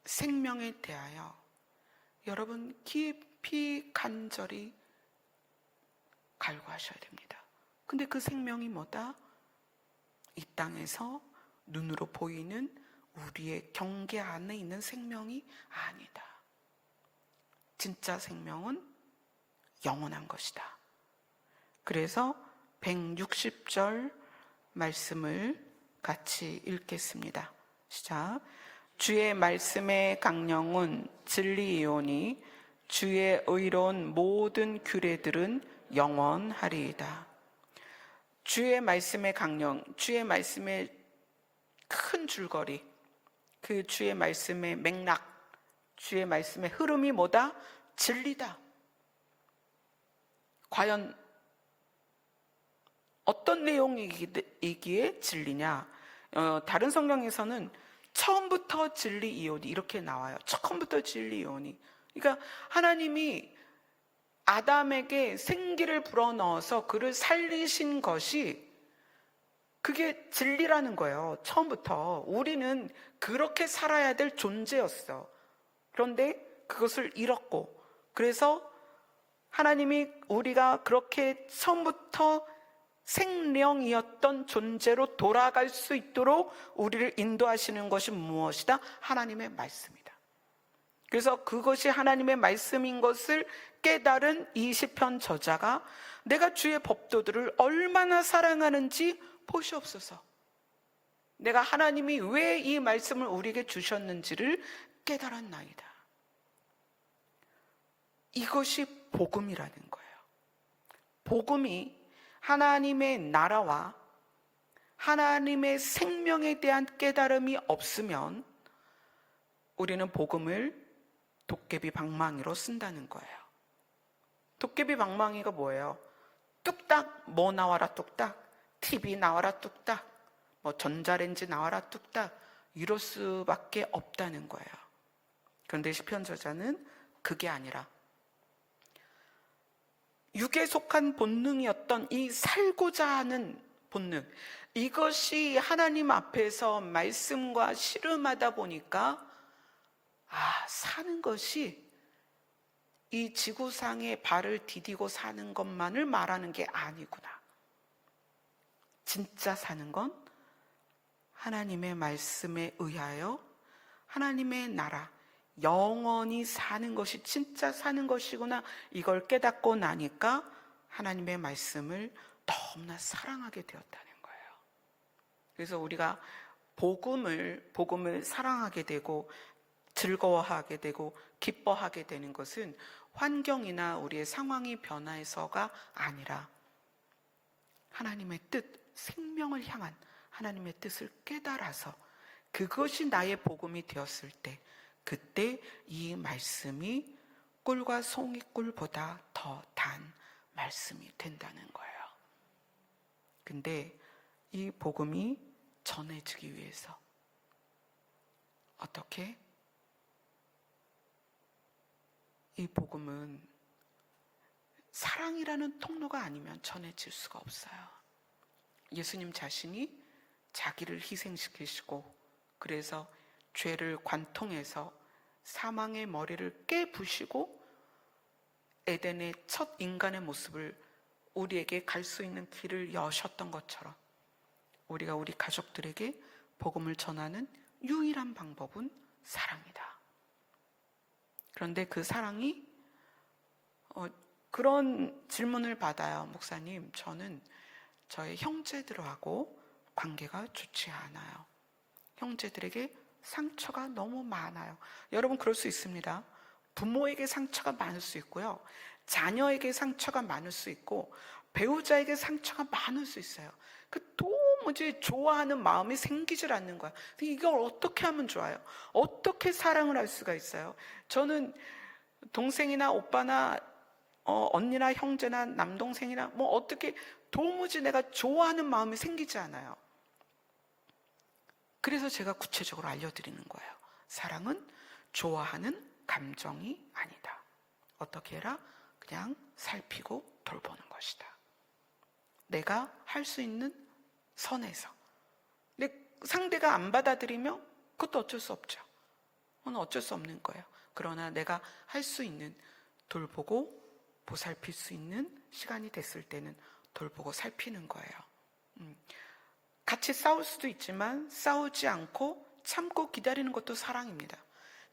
생명에 대하여 여러분 깊이 간절히 갈구하셔야 됩니다. 근데 그 생명이 뭐다? 이 땅에서 눈으로 보이는 우리의 경계 안에 있는 생명이 아니다. 진짜 생명은 영원한 것이다. 그래서 160절 말씀을 같이 읽겠습니다. 시작. 주의 말씀의 강령은 진리이오니 주의 의로운 모든 규례들은 영원하리이다. 주의 말씀의 강령, 주의 말씀의 큰 줄거리, 그 주의 말씀의 맥락, 주의 말씀의 흐름이 뭐다? 진리다. 과연 어떤 내용이기에 진리냐? 다른 성경에서는 처음부터 진리이오니 이렇게 나와요. 처음부터 진리이오니. 그러니까 하나님이 아담에게 생기를 불어넣어서 그를 살리신 것이 그게 진리라는 거예요. 처음부터. 우리는 그렇게 살아야 될 존재였어. 그런데 그것을 잃었고, 그래서 하나님이 우리가 그렇게 처음부터 생명이었던 존재로 돌아갈 수 있도록 우리를 인도하시는 것이 무엇이다? 하나님의 말씀이다. 그래서 그것이 하나님의 말씀인 것을 깨달은 이 시편 저자가 내가 주의 법도들을 얼마나 사랑하는지 보시옵소서. 내가 하나님이 왜 이 말씀을 우리에게 주셨는지를 깨달았나이다. 이것이 복음이라는 거예요. 복음이 하나님의 나라와 하나님의 생명에 대한 깨달음이 없으면 우리는 복음을 도깨비 방망이로 쓴다는 거예요. 도깨비 방망이가 뭐예요? 뚝딱 뭐 나와라 뚝딱, TV 나와라 뚝딱, 뭐 전자레인지 나와라 뚝딱, 이럴 수밖에 없다는 거예요. 그런데 시편 저자는 그게 아니라 육에 속한 본능이었던 이 살고자 하는 본능, 이것이 하나님 앞에서 말씀과 씨름하다 보니까 사는 것이 이 지구상에 발을 디디고 사는 것만을 말하는 게 아니구나. 진짜 사는 건 하나님의 말씀에 의하여 하나님의 나라, 영원히 사는 것이 진짜 사는 것이구나. 이걸 깨닫고 나니까 하나님의 말씀을 너무나 사랑하게 되었다는 거예요. 그래서 우리가 복음을 사랑하게 되고 즐거워하게 되고 기뻐하게 되는 것은 환경이나 우리의 상황이 변화해서가 아니라 하나님의 뜻, 생명을 향한 하나님의 뜻을 깨달아서 그것이 나의 복음이 되었을 때, 그때 이 말씀이 꿀과 송이꿀보다 더 단 말씀이 된다는 거예요. 근데 이 복음이 전해지기 위해서 어떻게? 이 복음은 사랑이라는 통로가 아니면 전해질 수가 없어요. 예수님 자신이 자기를 희생시키시고 그래서 죄를 관통해서 사망의 머리를 깨부시고 에덴의 첫 인간의 모습을 우리에게 갈 수 있는 길을 여셨던 것처럼 우리가 우리 가족들에게 복음을 전하는 유일한 방법은 사랑이다. 그런데 그 사랑이 그런 질문을 받아요. 목사님, 저는 저의 형제들하고 관계가 좋지 않아요. 형제들에게 상처가 너무 많아요. 여러분, 그럴 수 있습니다. 부모에게 상처가 많을 수 있고요, 자녀에게 상처가 많을 수 있고, 배우자에게 상처가 많을 수 있어요. 도무지 좋아하는 마음이 생기질 않는 거야. 이걸 어떻게 하면 좋아요? 어떻게 사랑을 할 수가 있어요? 저는 동생이나 오빠나 언니나 형제나 남동생이나 어떻게 도무지 내가 좋아하는 마음이 생기지 않아요. 그래서 제가 구체적으로 알려드리는 거예요. 사랑은 좋아하는 감정이 아니다. 어떻게 해라? 그냥 살피고 돌보는 것이다. 내가 할 수 있는 선에서. 근데 상대가 안 받아들이면 그것도 어쩔 수 없죠. 그건 어쩔 수 없는 거예요. 그러나 내가 할 수 있는, 돌보고 보살필 수 있는 시간이 됐을 때는 돌보고 살피는 거예요. 같이 싸울 수도 있지만 싸우지 않고 참고 기다리는 것도 사랑입니다.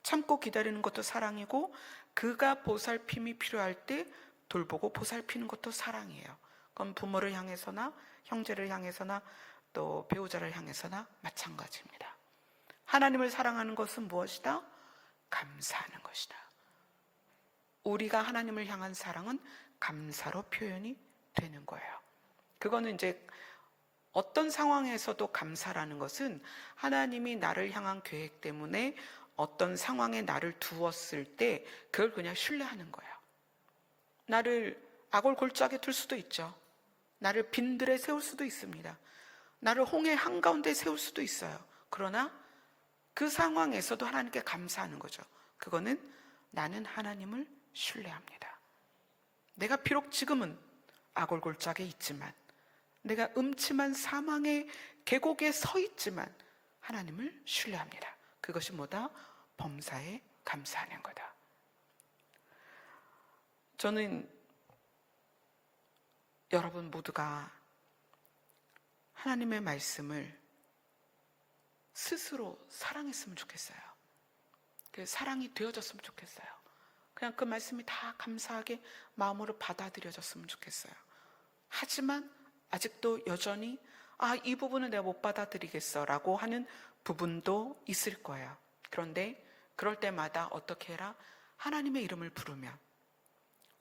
참고 기다리는 것도 사랑이고, 그가 보살핌이 필요할 때 돌보고 보살피는 것도 사랑이에요. 그건 부모를 향해서나 형제를 향해서나 또 배우자를 향해서나 마찬가지입니다. 하나님을 사랑하는 것은 무엇이다? 감사하는 것이다. 우리가 하나님을 향한 사랑은 감사로 표현이 되는 거예요. 그거는 이제 어떤 상황에서도 감사라는 것은 하나님이 나를 향한 계획 때문에 어떤 상황에 나를 두었을 때 그걸 그냥 신뢰하는 거예요. 나를 아골골짜기에 둘 수도 있죠. 나를 빈들에 세울 수도 있습니다. 나를 홍해 한가운데 세울 수도 있어요. 그러나 그 상황에서도 하나님께 감사하는 거죠. 그거는 나는 하나님을 신뢰합니다. 내가 비록 지금은 아골골짜기에 있지만, 내가 음침한 사망의 계곡에 서 있지만 하나님을 신뢰합니다. 그것이 뭐다? 범사에 감사하는 거다. 저는 여러분 모두가 하나님의 말씀을 스스로 사랑했으면 좋겠어요. 그 사랑이 되어졌으면 좋겠어요. 그냥 그 말씀이 다 감사하게 마음으로 받아들여졌으면 좋겠어요. 하지만 아직도 여전히 이 부분은 내가 못 받아들이겠어 라고 하는 부분도 있을 거예요. 그런데 그럴 때마다 어떻게 해라? 하나님의 이름을 부르면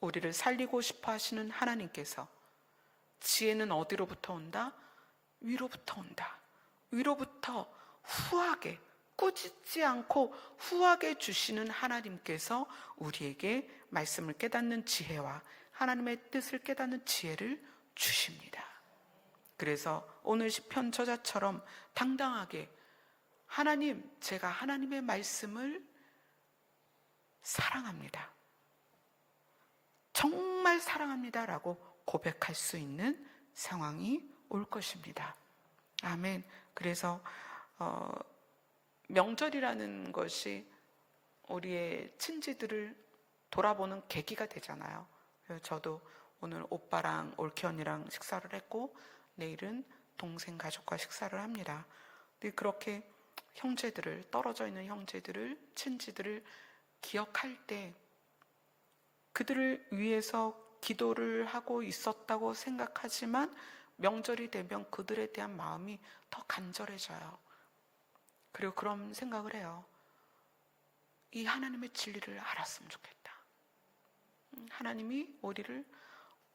우리를 살리고 싶어 하시는 하나님께서 지혜는 어디로부터 온다? 위로부터 온다. 위로부터 후하게, 꾸짖지 않고 후하게 주시는 하나님께서 우리에게 말씀을 깨닫는 지혜와 하나님의 뜻을 깨닫는 지혜를 주십니다. 그래서 오늘 시편 저자처럼 당당하게 하나님, 제가 하나님의 말씀을 사랑합니다. 정말 사랑합니다 라고 고백할 수 있는 상황이 올 것입니다. 아멘. 그래서 명절이라는 것이 우리의 친지들을 돌아보는 계기가 되잖아요. 그래서 저도 오늘 오빠랑 올케 언니랑 식사를 했고 내일은 동생 가족과 식사를 합니다. 근데 그렇게 형제들을, 떨어져 있는 형제들을, 친지들을 기억할 때 그들을 위해서 기도를 하고 있었다고 생각하지만 명절이 되면 그들에 대한 마음이 더 간절해져요. 그리고 그런 생각을 해요. 이 하나님의 진리를 알았으면 좋겠다. 하나님이 우리를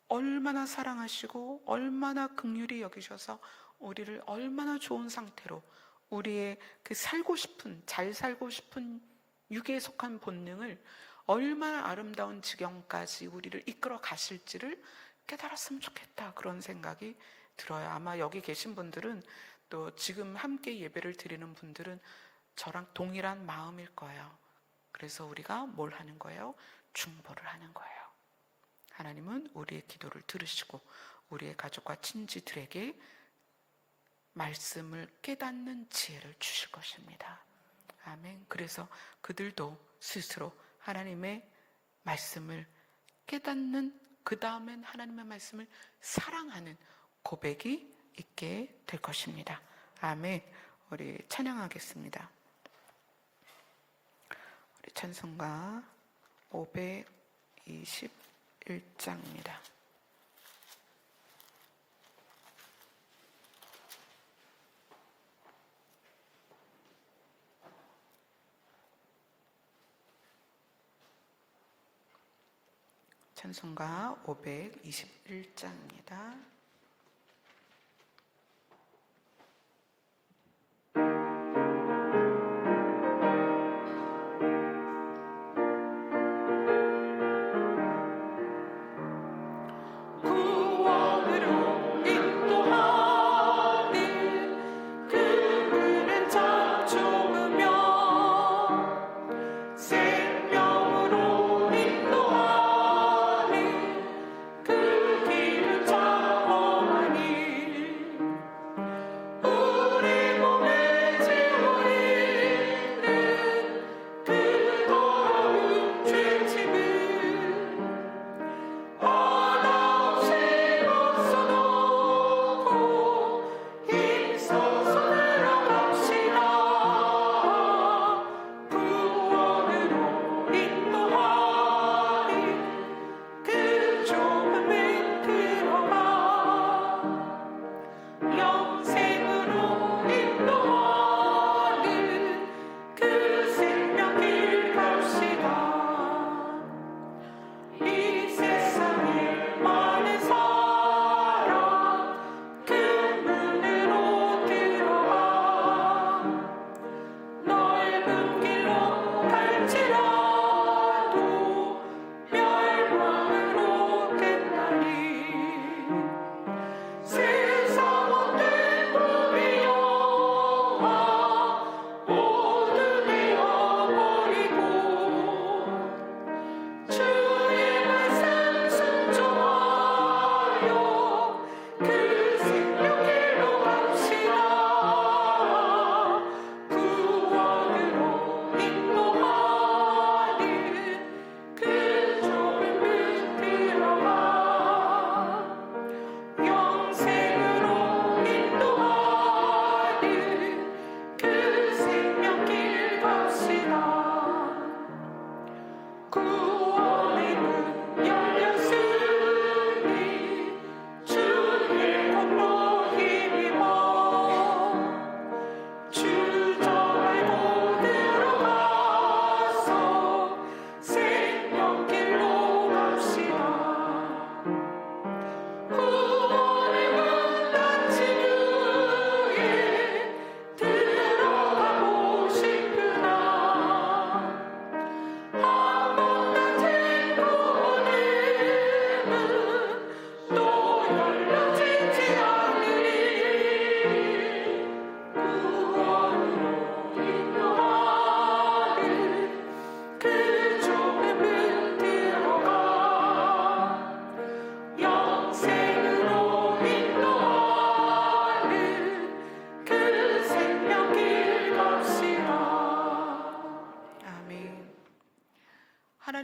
얼마나 사랑하시고 얼마나 긍휼히 여기셔서 우리를 얼마나 좋은 상태로 우리의 그 살고 싶은, 잘 살고 싶은 육에 속한 본능을 얼마나 아름다운 지경까지 우리를 이끌어 가실지를 깨달았으면 좋겠다, 그런 생각이 들어요. 아마 여기 계신 분들은, 또 지금 함께 예배를 드리는 분들은 저랑 동일한 마음일 거예요. 그래서 우리가 뭘 하는 거예요? 중보를 하는 거예요. 하나님은 우리의 기도를 들으시고 우리의 가족과 친지들에게 말씀을 깨닫는 지혜를 주실 것입니다. 아멘. 그래서 그들도 스스로 하나님의 말씀을 깨닫는, 그 다음엔 하나님의 말씀을 사랑하는 고백이 있게 될 것입니다. 아멘. 우리 찬양하겠습니다. 우리 찬송가 521장입니다. 찬송가 521장입니다. 그 길은 참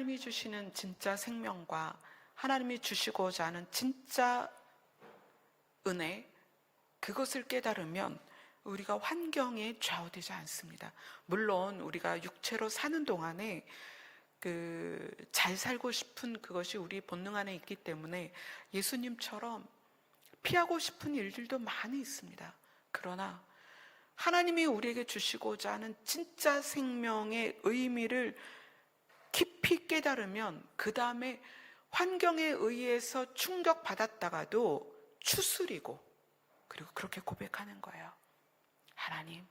하나님이 주시는 진짜 생명과 하나님이 주시고자 하는 진짜 은혜, 그것을 깨달으면 우리가 환경에 좌우되지 않습니다. 물론 우리가 육체로 사는 동안에 잘 살고 싶은 그것이 우리 본능 안에 있기 때문에 예수님처럼 피하고 싶은 일들도 많이 있습니다. 그러나 하나님이 우리에게 주시고자 하는 진짜 생명의 의미를 깊이 깨달으면 그 다음에 환경에 의해서 충격받았다가도 추스리고 그리고 그렇게 고백하는 거예요. 하나님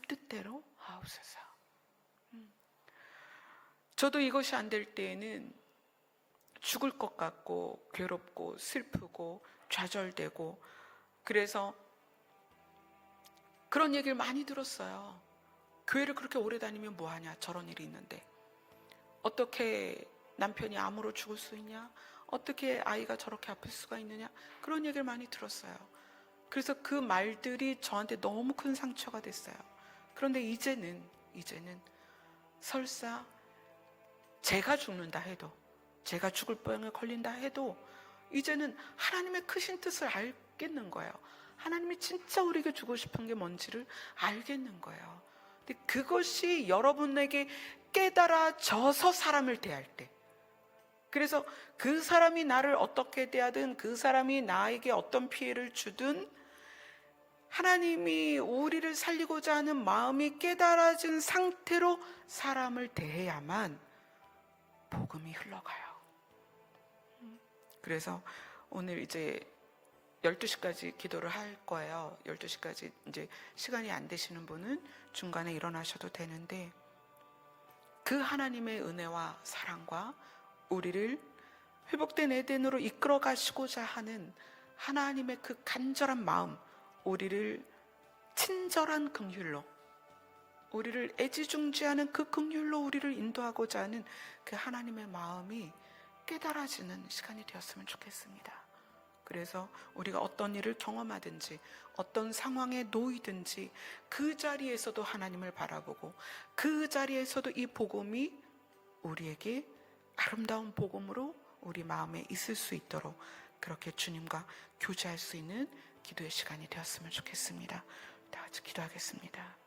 뜻대로 하옵소서. 저도 이것이 안 될 때에는 죽을 것 같고 괴롭고 슬프고 좌절되고, 그래서 그런 얘기를 많이 들었어요. 교회를 그렇게 오래 다니면 뭐하냐, 저런 일이 있는데. 어떻게 남편이 암으로 죽을 수 있냐, 어떻게 아이가 저렇게 아플 수가 있느냐, 그런 얘기를 많이 들었어요. 그래서 그 말들이 저한테 너무 큰 상처가 됐어요. 그런데 이제는 설사 제가 죽는다 해도, 제가 죽을 병에 걸린다 해도 이제는 하나님의 크신 뜻을 알겠는 거예요. 하나님이 진짜 우리에게 주고 싶은 게 뭔지를 알겠는 거예요. 근데 그것이 여러분에게 깨달아져서 사람을 대할 때, 그래서 그 사람이 나를 어떻게 대하든, 그 사람이 나에게 어떤 피해를 주든, 하나님이 우리를 살리고자 하는 마음이 깨달아진 상태로 사람을 대해야만 복음이 흘러가요. 그래서 오늘 이제 12시까지 기도를 할 거예요. 12시까지 이제 시간이 안 되시는 분은 중간에 일어나셔도 되는데, 그 하나님의 은혜와 사랑과 우리를 회복된 에덴으로 이끌어 가시고자 하는 하나님의 그 간절한 마음, 우리를 친절한 긍휼로, 우리를 애지중지하는 그 긍휼로 우리를 인도하고자 하는 그 하나님의 마음이 깨달아지는 시간이 되었으면 좋겠습니다. 그래서 우리가 어떤 일을 경험하든지 어떤 상황에 놓이든지 그 자리에서도 하나님을 바라보고, 그 자리에서도 이 복음이 우리에게 아름다운 복음으로 우리 마음에 있을 수 있도록 그렇게 주님과 교제할 수 있는 기도의 시간이 되었으면 좋겠습니다. 다 같이 기도하겠습니다.